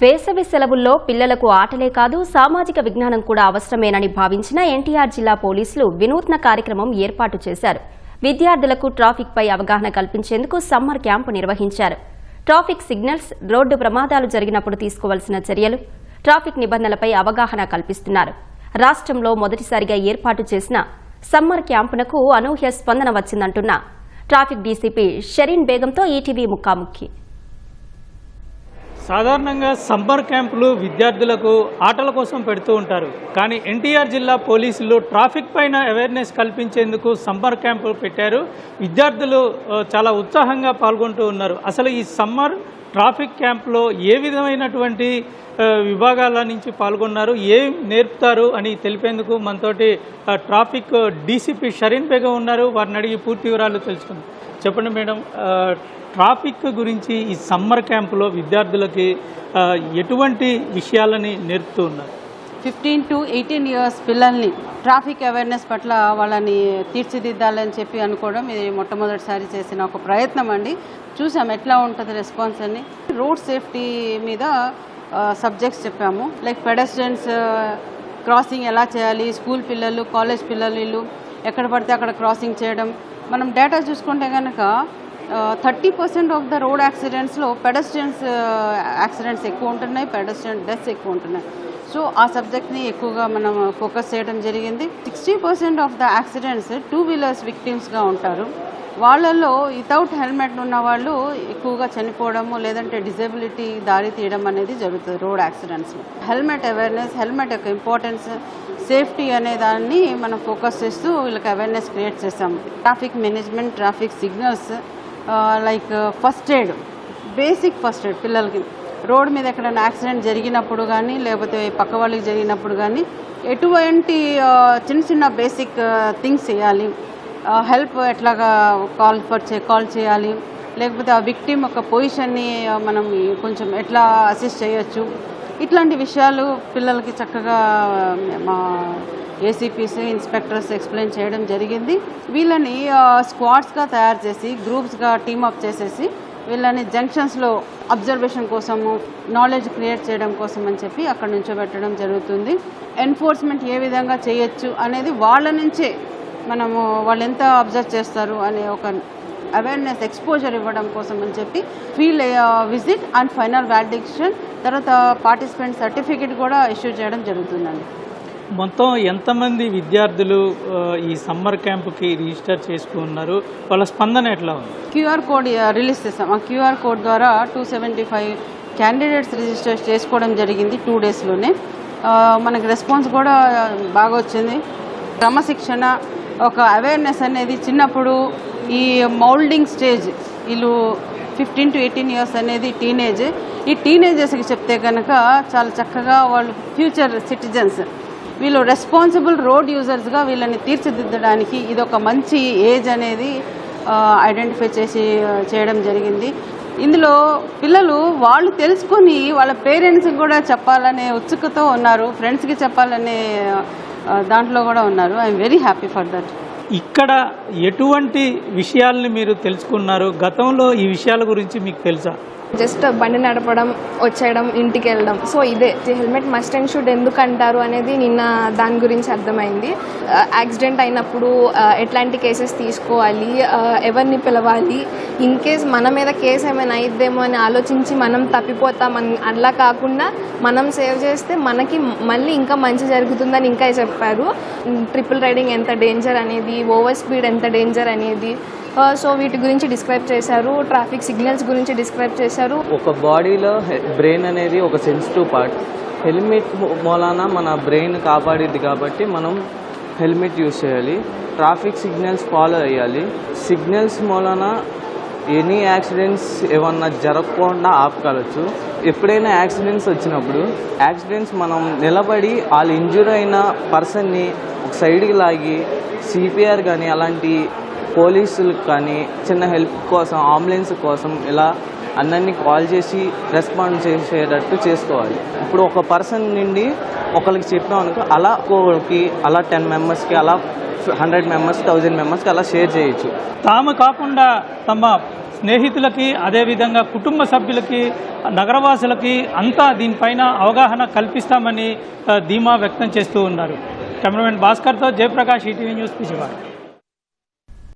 వేసవి సెలవుల్లో పిల్లలకు ఆటలే కాదు సామాజిక విజ్ఞానం కూడా అవసరమేనని భావించిన ఎన్టీఆర్ జిల్లా పోలీసులు వినూత్న కార్యక్రమం ఏర్పాటు చేశారు. విద్యార్థులకు ట్రాఫిక్ పై అవగాహన కల్పించేందుకు సమ్మర్ క్యాంపు నిర్వహించారు. ట్రాఫిక్ సిగ్నల్స్, రోడ్డు ప్రమాదాలు జరిగినప్పుడు తీసుకోవాల్సిన చర్యలు, ట్రాఫిక్ నిబంధనలపై అవగాహన కల్పిస్తున్నారు. రాష్ట్రంలో మొదటిసారిగా ఏర్పాటు చేసిన సమ్మర్ క్యాంపునకు అనూహ్య స్పందన వచ్చిందంటున్న ట్రాఫిక్ డీసీపీ షరీన్ బేగంతో ఈటీవీ ముఖాముఖి. సాధారణంగా సమ్మర్ క్యాంపులు విద్యార్థులకు ఆటల కోసం పెడుతూ ఉంటారు. కానీ ఎన్టీఆర్ జిల్లా పోలీసులు ట్రాఫిక్ పైన అవేర్నెస్ కల్పించేందుకు సమ్మర్ క్యాంపులు పెట్టారు. విద్యార్థులు చాలా ఉత్సాహంగా పాల్గొంటూ ఉన్నారు. అసలు ఈ సమ్మర్ ట్రాఫిక్ క్యాంప్లో ఏ విధమైనటువంటి విభాగాల నుంచి పాల్గొన్నారు, ఏం నేర్పుతారు అని తెలిపేందుకు మనతోటి ట్రాఫిక్ డీసీపీ షరీన్ బేగం ఉన్నారు. వారిని అడిగి పూర్తి వివరాలు తెలుసుకుందాం. చెప్పండి మేడం, ట్రాఫిక్ గురించి ఈ సమ్మర్ క్యాంపులో విద్యార్థులకి ఎటువంటి విషయాలని నేర్పుతూ ఉన్నారు? 15 to 18 years పిల్లల్ని ట్రాఫిక్ అవేర్నెస్ పట్ల వాళ్ళని తీర్చిదిద్దాలని చెప్పి అనుకోవడం ఇది మొట్టమొదటిసారి చేసిన ఒక ప్రయత్నం అండి. చూసాం ఎట్లా ఉంటుంది రెస్పాన్స్ అని. రోడ్ సేఫ్టీ మీద సబ్జెక్ట్స్ చెప్పాము. లైక్ పెడెస్ట్రియన్స్ క్రాసింగ్ ఎలా చేయాలి, స్కూల్ పిల్లలు, కాలేజ్ పిల్లలు ఎక్కడ పడితే అక్కడ క్రాసింగ్ చేయడం. మనం డేటా చూసుకుంటే కనుక 30% ఆఫ్ ద రోడ్ యాక్సిడెంట్స్లో పెడెస్ట్రియన్స్ యాక్సిడెంట్స్ ఎక్కువ ఉంటున్నాయి, పెడెస్ట్రియన్ డెత్స్ ఎక్కువ ఉంటున్నాయి. సో ఆ సబ్జెక్ట్ని ఎక్కువగా మనం ఫోకస్ చేయడం జరిగింది. 60% ఆఫ్ ద యాక్సిడెంట్స్ 2 వీలర్స్ విక్టిమ్స్గా ఉంటారు. వాళ్ళల్లో వితౌట్ హెల్మెట్ ఉన్న వాళ్ళు ఎక్కువగా చనిపోవడము లేదంటే డిజబిలిటీ దారి తీయడం అనేది జరుగుతుంది రోడ్ యాక్సిడెంట్స్లో. హెల్మెట్ అవేర్నెస్, హెల్మెట్ యొక్క ఇంపార్టెన్స్, సేఫ్టీ అనే దాన్ని మనం ఫోకస్ చేస్తూ వీళ్ళకి అవేర్నెస్ క్రియేట్ చేస్తాము. Traffic management, traffic signals, like first aid, basic first aid పిల్లలకి. రోడ్ మీద ఎక్కడైనా యాక్సిడెంట్ జరిగినప్పుడు కానీ లేకపోతే పక్క వాళ్ళకి జరిగినప్పుడు కానీ ఎటువంటి చిన్న చిన్న బేసిక్ థింగ్స్ చేయాలి. హెల్ప్ ఎట్లాగా కాల్ చేయాలి, లేకపోతే ఆ విక్టిమ్ యొక్క పొజిషన్ని మనం కొంచెం ఎట్లా అసిస్ట్ చేయొచ్చు, ఇట్లాంటి విషయాలు పిల్లలకి చక్కగా మా ఏసీపీస్, ఇన్స్పెక్టర్స్ ఎక్స్ప్లెయిన్ చేయడం జరిగింది. వీళ్ళని స్క్వాడ్స్గా తయారు చేసి గ్రూప్స్గా టీమప్ చేసేసి వీళ్ళని జంక్షన్స్లో అబ్జర్వేషన్ కోసము, నాలెడ్జ్ క్రియేట్ చేయడం కోసం అని చెప్పి అక్కడ నుంచోబెట్టడం జరుగుతుంది. ఎన్ఫోర్స్మెంట్ ఏ విధంగా చేయొచ్చు అనేది వాళ్ళ నుంచే మనము వాళ్ళు ఎంత అబ్జర్వ్ చేస్తారు అనే ఒక అవేర్నెస్ ఎక్స్పోజర్ ఇవ్వడం కోసం అని చెప్పి field visit and final validation, తర్వాత పార్టిసిపెంట్ సర్టిఫికేట్ కూడా ఇష్యూ చేయడం జరుగుతుందండి. మొత్తం ఎంతమంది విద్యార్థులు ఈ సమ్మర్ క్యాంపుకి రిజిస్టర్ చేసుకున్నారు, వాళ్ళ స్పందన ఎట్లా ఉంది? క్యూఆర్ కోడ్ రిలీజ్ చేస్తాం. ఆ క్యూఆర్ కోడ్ ద్వారా 275 క్యాండిడేట్స్ రిజిస్టర్ చేసుకోవడం జరిగింది 2 డేస్లోనే. మనకి రెస్పాన్స్ కూడా బాగా వచ్చింది. క్రమశిక్షణ, ఒక అవేర్నెస్ అనేది చిన్నప్పుడు ఈ మౌల్డింగ్ స్టేజ్, వీళ్ళు 15 to 18 years అనేది టీనేజ్. ఈ టీనేజర్స్కి చెప్తే కనుక చాలా చక్కగా వాళ్ళు ఫ్యూచర్ సిటిజన్స్, వీళ్ళు రెస్పాన్సిబుల్ రోడ్ యూజర్స్గా వీళ్ళని తీర్చిదిద్దడానికి ఇది ఒక మంచి ఏజ్ అనేది ఐడెంటిఫై చేయడం జరిగింది. ఇందులో పిల్లలు వాళ్ళు తెలుసుకొని వాళ్ళ పేరెంట్స్కి కూడా చెప్పాలనే ఉత్సుకతో ఉన్నారు, ఫ్రెండ్స్కి చెప్పాలనే దాంట్లో కూడా ఉన్నారు. I'm very happy for that. ఇక్కడ ఎటువంటి విషయాల్ని మీరు తెలుసుకున్నారు? గతంలో ఈ విషయాల గురించి మీకు తెలుసా? జస్ట్ బండి నడపడం, వచ్చేయడం, ఇంటికి వెళ్ళడం. సో ఇదే హెల్మెట్ మస్ట్ అండ్ షుడ్ ఎందుకు అంటారు అనేది నిన్న దాని గురించి అర్థమైంది. యాక్సిడెంట్ అయినప్పుడు ఎట్లాంటి కేసెస్ తీసుకోవాలి, ఎవరిని పిలవాలి, ఇన్ కేస్ మన మీద కేసు ఏమైనా అయిద్దేమో అని ఆలోచించి మనం తప్పిపోతాం, అలా కాకుండా మనం సేవ్ చేస్తే మనకి మళ్ళీ ఇంకా మంచి జరుగుతుందని ఇంకా చెప్పారు. ట్రిపుల్ రైడింగ్ ఎంత డేంజర్ అనేది, ఓవర్ స్పీడ్ ఎంత డేంజర్ అనేది, సో వీటి గురించి డిస్క్రైబ్ చేశారు. ట్రాఫిక్ సిగ్నల్స్ గురించి డిస్క్రైబ్ చేశారు. ఒక బాడీలో బ్రెయిన్ అనేది ఒక సెన్సిటివ్ పార్ట్. హెల్మెట్ మూలాన మన బ్రెయిన్ కాపాడిద్ది కాబట్టి మనం హెల్మెట్ యూజ్ చేయాలి. ట్రాఫిక్ సిగ్నల్స్ ఫాలో అయ్యాలి. సిగ్నల్స్ మూలాన ఎనీ యాక్సిడెంట్స్ ఏమన్నా జరగకుండా ఆపగలచ్చు. ఎప్పుడైనా యాక్సిడెంట్స్ వచ్చినప్పుడు మనం నిలబడి వాళ్ళు ఇంజూర్ అయిన పర్సన్ని ఒక సైడ్కి లాగి సిపిఆర్ కానీ అలాంటి పోలీసులకు కానీ చిన్న హెల్ప్ కోసం, అంబులెన్స్ కోసం ఇలా అందరినీ కాల్ చేసి రెస్పాండ్ చేసేటట్టు చేసుకోవాలి. ఇప్పుడు ఒక పర్సన్ నుండి ఒకరికి చెప్పాం అనుకో, అలా ఒక్కొక్కరికి అలా 10 మెంబర్స్కి, అలా 100 మెంబర్స్, 1000 మెంబర్స్కి అలా షేర్ చేయొచ్చు. తాము కాకుండా తమ స్నేహితులకి, అదేవిధంగా కుటుంబ సభ్యులకి, నగరవాసులకి అంతా దీనిపైన అవగాహన కల్పిస్తామని ధీమా వ్యక్తం చేస్తూ ఉన్నారు. కెమెరామెన్ భాస్కర్తో జయప్రకాష్, ఈటీవీ న్యూస్, విజయవాడ.